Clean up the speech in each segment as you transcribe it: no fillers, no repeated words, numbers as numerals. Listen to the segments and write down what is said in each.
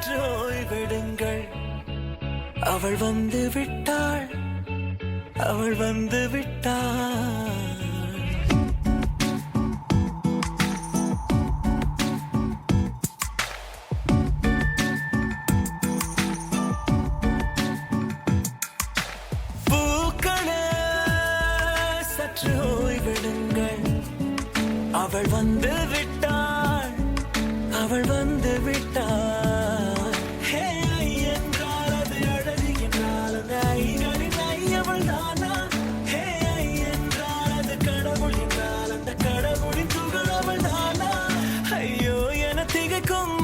சற்று ஓய்வெடுங்கள். அவள் வந்து விட்டாள், அவள் வந்து விட்டாள். ஓய்விடுங்கள். அவள் வந்து விட்டாள், அவள் வந்து விட்டாள். ஹே என்றால் அது அழகு என்றால் அது ஐகளின் ஐயவள் தானா? ஹே என்றால் அது கடவுள் என்றால் அந்த கடவுளின் துகள் அவள் தானா? ஐயோ என திகைக்கும்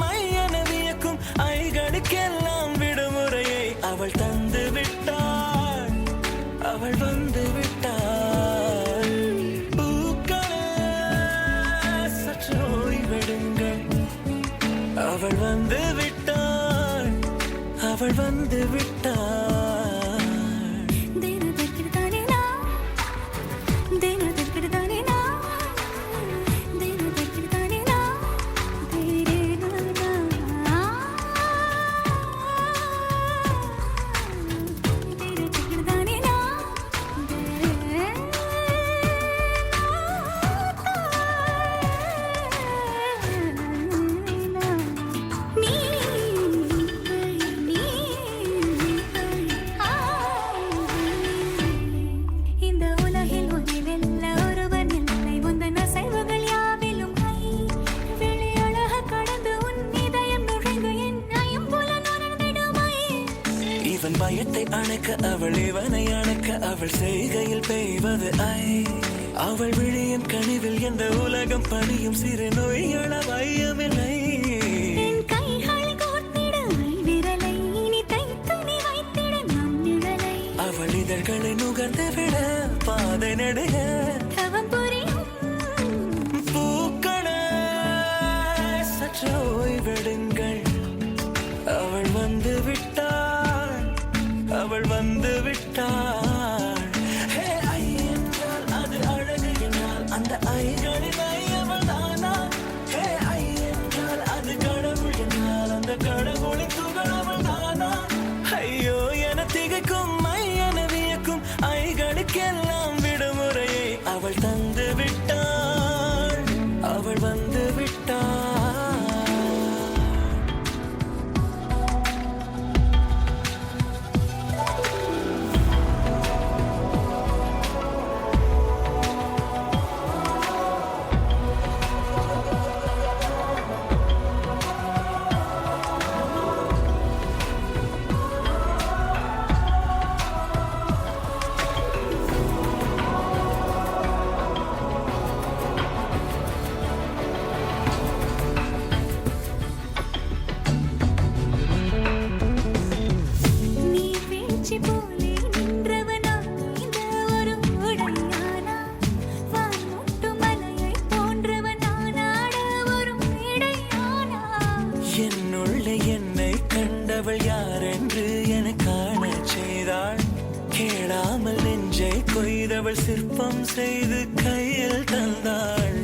என வியக்கும் ஐகளுக்கெல்லாம் விடுமுறையை அவள் தந்து விட்டாள், அவள் வந்து விட்டாள். அவள் வந்து விட்டாள், அவள் வந்து விட்டாள். இவன் பயத்தை அணைக்க அவள் இவனை அணைக்க அவள் செய்கையில் பெய்வது ஐ. அவள் விழியின் கனிவில் எந்த உலகம் பணியும் சிறு நோய்கள வையமில்லை. அவள் இதழ்களை நுகர்ந்து விட பாதை நடுக பூக்கள சற்று ஓய்வெடுங்கள். அவள் வந்து விட்டாள், அவள் வந்து விட்டாள். ஹே ஐ என்றால் அது அழகு என்றால் அந்த ஐகளின் ஐயவள் தானா? ஹே ஐ என்றால் அது கடவுள் என்றால் அந்த கடவுளின் துகள் அவள் தானா? ஐயோ என திகைக்கும் என வியக்கும் ஐகளுக்கெல்லாம் விடுமுறையை அவள் தந்து விட்டாள், அவள் வந்து விட்டாள். என்னுள்ளே என்னை கண்டவள் யார் என்று என காண செய்தாள். கேளாமல் நெஞ்சை கொய்தவள் சிற்பம் செய்து கையில் தந்தாள்.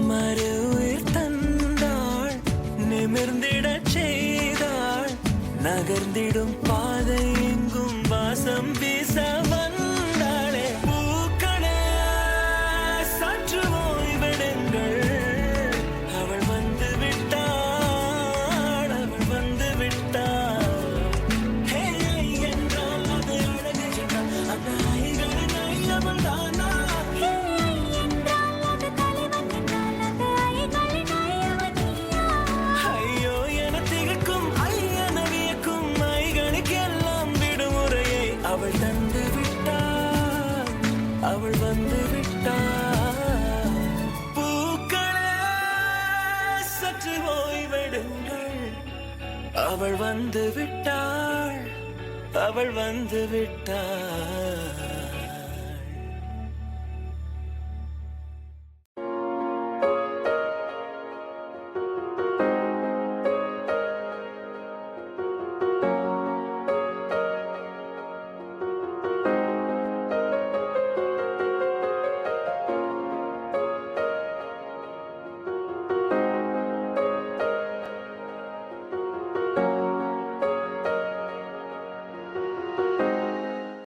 மறு உயிர் தந்தாள், நிமிர்ந்திடச் செய்தாள். நகர்ந்திடும் பாதை எங்கும் வாசம் வீச வந்தாளே. பூக்களே சற்று ஓய்வெடுங்கள். அவள் வந்து விட்டாள், அவள் வந்து விட்டாள். ஹே என்றால் அது அழகு என்றால் அந்த ஐகளின் ஐயவள் தானா? ஐயோ என திகைக்கும் என வியக்கும் ஐகளுக்கெல்லாம் விடுமுறையை அவள் தந்து விட்டாள், அவள் வந்து விட்டாள். பூக்களே சற்று ஓய்வெடுங்கள். அவள் வந்து விட்டாள், அவள் வந்து விட்டாள்.